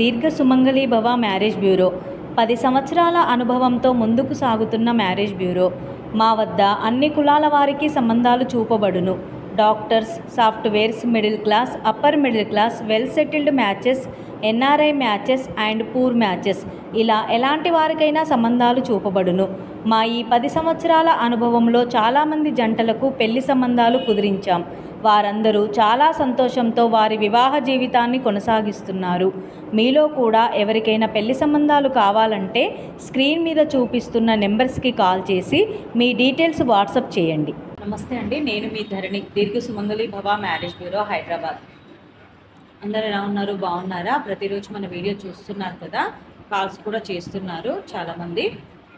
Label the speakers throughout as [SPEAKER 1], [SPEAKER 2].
[SPEAKER 1] దీర్ఘ సుమంగళి భవ marriage bureau 10 సంవత్సరాల అనుభవంతో ముందుకు సాగుతున్న మ్యారేజ్ బ్యూరో. మా వద్ద అన్ని కులాల వారికి సంబంధాలు చూపబడును. Doctors, softwares, middle class, upper middle class, well settled matches, NRI matches and poor matches, ఇలా ఎలాంటి వారికైనా సంబంధాలు చూపబడును. మా ఈ 10 సంవత్సరాల అనుభవంలో చాలామంది జంటలకు పెళ్లి సంబంధాలు కుదిరించాం. వారందరూ చాలా సంతోషంతో వారి వివాహ జీవితాన్ని కొనసాగిస్తున్నారు. మీలో కూడా ఎవరికైనా పెళ్లి సంబంధాలు కావాలంటే స్క్రీన్ మీద చూపిస్తున్న నెంబర్స్కి కాల్ చేసి మీ డీటెయిల్స్ వాట్సాప్ చేయండి. నమస్తే అండి, నేను మీ ధరణి, దీర్ఘ సుమంగళి భవ మ్యారేజ్ బ్యూరో, హైదరాబాద్. అందరూ ఎలా ఉన్నారు? బాగున్నారా? ప్రతిరోజు మన వీడియో చూస్తున్నారు కదా, కాల్స్ కూడా చేస్తున్నారు చాలామంది.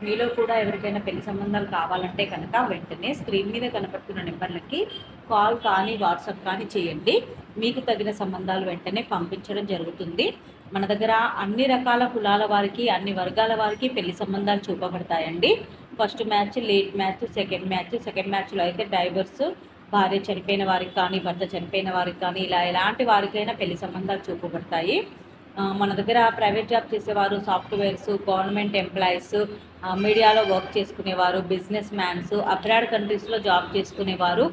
[SPEAKER 1] మీలో కూడా ఎవరికైనా పెళ్లి సంబంధాలు కావాలంటే కనుక వెంటనే స్క్రీన్ మీద కనపడుతున్న నెంబర్లకి కాల్ కానీ వాట్సాప్ కానీ చేయండి. మీకు తగిన సంబంధాలు వెంటనే పంపించడం జరుగుతుంది. మన దగ్గర అన్ని రకాల కులాల వారికి, అన్ని వర్గాల వారికి పెళ్లి సంబంధాలు చూపబడతాయండి. First match, late match, second మ్యాచ్లో అయితే డైవర్స్, భార్య చనిపోయిన వారికి కానీ, భర్త చనిపోయిన వారికి కానీ, ఇలా ఎలాంటి వారికైనా పెళ్లి సంబంధాలు చూపబడతాయి. మన దగ్గర ప్రైవేట్ జాబ్ చేసేవారు, సాఫ్ట్వేర్స్, గవర్నమెంట్ ఎంప్లాయీస్, మీడియాలో వర్క్ చేసుకునేవారు, బిజినెస్ మ్యాన్స్, అబ్రాడ్ కంట్రీస్లో జాబ్ చేసుకునేవారు,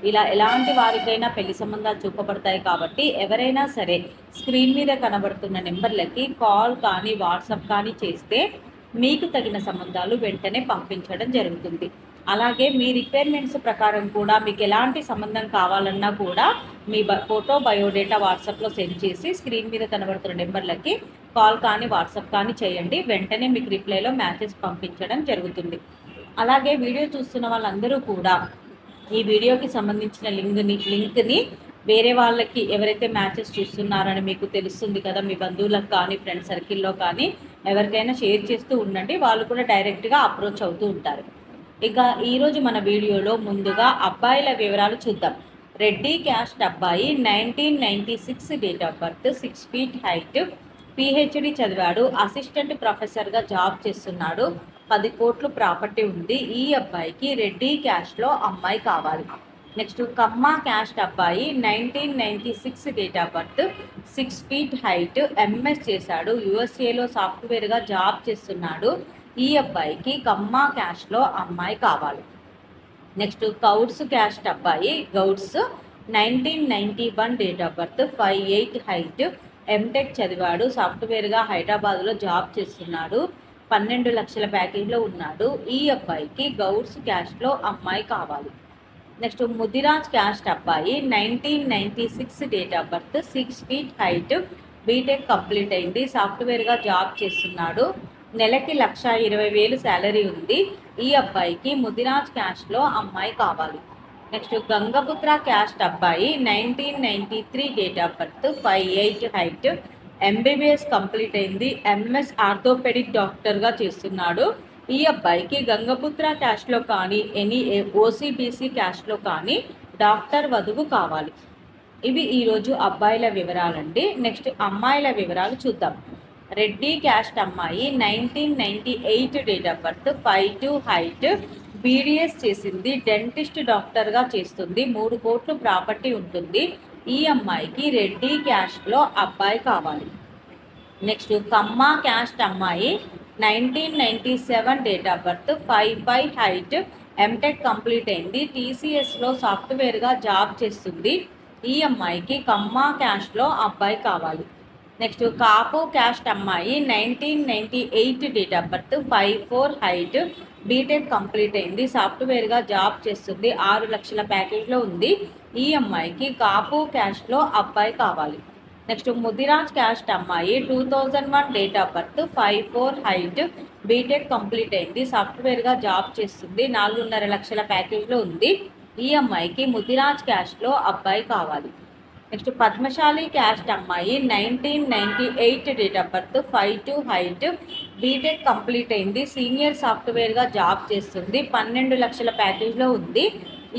[SPEAKER 1] ఇలా ఎలాంటి వారికైనా పెళ్లి సంబంధాలు చూపబడతాయి. కాబట్టి ఎవరైనా సరే స్క్రీన్ మీద కనబడుతున్న నెంబర్లకి కాల్ కానీ వాట్సాప్ కానీ చేస్తే మీకు తగిన సంబంధాలు వెంటనే పంపించడం జరుగుతుంది. అలాగే మీ రిక్వైర్మెంట్స్ ప్రకారం కూడా మీకు ఎలాంటి సంబంధం కావాలన్నా కూడా మీ ఫోటో, బయోడేటా వాట్సాప్లో సెండ్ చేసి స్క్రీన్ మీద కనబడుతున్న నెంబర్లకి కాల్ కానీ వాట్సాప్ కానీ చేయండి. వెంటనే మీకు రిప్లైలో మ్యాచెస్ పంపించడం జరుగుతుంది. అలాగే వీడియో చూస్తున్న వాళ్ళందరూ కూడా ఈ వీడియోకి సంబంధించిన లింక్ని వేరే వాళ్ళకి, ఎవరైతే మ్యాచెస్ చూస్తున్నారని మీకు తెలుస్తుంది కదా, మీ బంధువులకు కానీ, ఫ్రెండ్ సర్కిల్లో కానీ ఎవరికైనా షేర్ చేస్తూ ఉండండి. వాళ్ళు కూడా డైరెక్ట్గా అప్రోచ్ అవుతూ ఉంటారు. ఇక ఈరోజు మన వీడియోలో ముందుగా అబ్బాయిల వివరాలు చూద్దాం. రెడ్డి క్యాస్ట్ అబ్బాయి, 1996 date of birth, 6 feet height, PhD చదివాడు, అసిస్టెంట్ ప్రొఫెసర్గా జాబ్ చేస్తున్నాడు, 10 కోట్లు ప్రాపర్టీ ఉంది. ఈ అబ్బాయికి రెడ్డి క్యాస్ట్లో అమ్మాయి కావాలి. నెక్స్ట్ కమ్మ క్యాస్ట్ అబ్బాయి, 1996 date of birth, 6 feet height, MS చేశాడు, యుఎస్ఏలో సాఫ్ట్వేర్గా జాబ్ చేస్తున్నాడు. ఈ అబ్బాయికి కమ్మ క్యాస్ట్లో అమ్మాయి కావాలి. నెక్స్ట్ గౌడ్స్ క్యాస్ట్ అబ్బాయి, Gouds, 1991 date of birth, 5'8" height, MTech చదివాడు, సాఫ్ట్వేర్గా హైదరాబాద్లో జాబ్ చేస్తున్నాడు, 12 లక్షల ప్యాకేజ్లో ఉన్నాడు. ఈ అబ్బాయికి గౌడ్స్ క్యాస్ట్లో అమ్మాయి కావాలి. నెక్స్ట్ ముదిరాజ్ క్యాస్ట్ అబ్బాయి, 1996 date of birth, 6 feet height, BTech complete అయింది, సాఫ్ట్వేర్గా జాబ్ చేస్తున్నాడు, నెలకి 1,20,000 శాలరీ ఉంది. ఈ అబ్బాయికి ముదిరాజ్ క్యాస్ట్లో అమ్మాయి కావాలి. నెక్స్ట్ గంగపుత్ర క్యాస్ట్ అబ్బాయి, 1993 date of birth, 5'8" height, MBBS complete అయింది, ఎంఎస్ ఆర్థోపెడిక్ డాక్టర్గా చేస్తున్నాడు. ఈ అబ్బాయికి గంగపుత్ర క్యాస్ట్లో కానీ, ఎనీ ఓసీబీసీ క్యాస్ట్లో కానీ డాక్టర్ వధువు కావాలి. ఇవి ఈరోజు అబ్బాయిల వివరాలండి. నెక్స్ట్ అమ్మాయిల వివరాలు చూద్దాం. రెడ్డి క్యాస్ట్ అమ్మాయి, 1998 date of birth, 5'2" height, BDS చేసింది, డెంటిస్ట్ డాక్టర్గా చేస్తుంది, 3 కోట్లు ప్రాపర్టీ ఉంటుంది. ఈ అమ్మాయికి రెడ్డి క్యాస్ట్లో అబ్బాయి కావాలి. నెక్స్ట్ కమ్మ క్యాస్ట్ అమ్మాయి, 1997 date of birth, 5'5" height, MTech complete అయింది, టీసీఎస్లో సాఫ్ట్వేర్గా జాబ్ చేస్తుంది. ఈ అమ్మాయికి కమ్మ క్యాస్ట్లో అబ్బాయి కావాలి. నెక్స్ట్ కాపు క్యాస్ట్ అమ్మాయి, 1998 date of birth, 5'4" height, BTech complete అయింది, సాఫ్ట్వేర్గా జాబ్ చేస్తుంది, 6 లక్షల ప్యాకేజ్లో ఉంది. ఈ అమ్మాయికి కాపు క్యాస్ట్లో అబ్బాయి కావాలి. నెక్స్ట్ ముదిరాజ్ క్యాస్ట్ అమ్మాయి, 2001 date of birth, 5'4" height, BTech complete అయింది, సాఫ్ట్వేర్గా జాబ్ చేస్తుంది, 4.5 లక్షల ప్యాకేజ్లో ఉంది. ఈ అమ్మాయికి ముదిరాజ్ క్యాస్ట్లో అబ్బాయి కావాలి. నెక్స్ట్ పద్మశాలి క్యాస్ట్ అమ్మాయి, 1998 date of birth, 5'2" height, BTech complete అయింది, సీనియర్ సాఫ్ట్వేర్గా జాబ్ చేస్తుంది, 12 లక్షల ప్యాకేజ్లో ఉంది.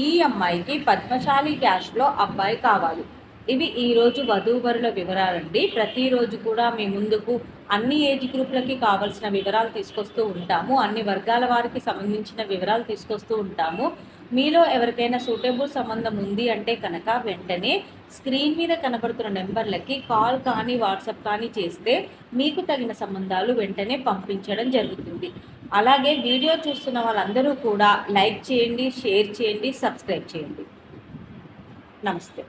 [SPEAKER 1] ఈ అమ్మాయికి పద్మశాలి క్యాస్ట్లో అబ్బాయి కావాలి. ఇవి ఈరోజు వధూవరుల వివరాలండి. ప్రతిరోజు కూడా మీ ముందుకు అన్ని ఏజ్ గ్రూప్లకి కావాల్సిన వివరాలు తీసుకొస్తూ ఉంటాము, అన్ని వర్గాల వారికి సంబంధించిన వివరాలు తీసుకొస్తూ ఉంటాము. మీలో ఎవరికైనా సూటబుల్ సంబంధం ఉంది అంటే కనుక వెంటనే స్క్రీన్ మీద కనబడుతున్న నెంబర్లకి కాల్ కానీ వాట్సాప్ కానీ చేస్తే మీకు తగిన సంబంధాలు వెంటనే పంపించడం జరుగుతుంది. అలాగే వీడియో చూస్తున్న వాళ్ళందరూ కూడా లైక్ చేయండి, షేర్ చేయండి, సబ్స్క్రైబ్ చేయండి. నమస్తే.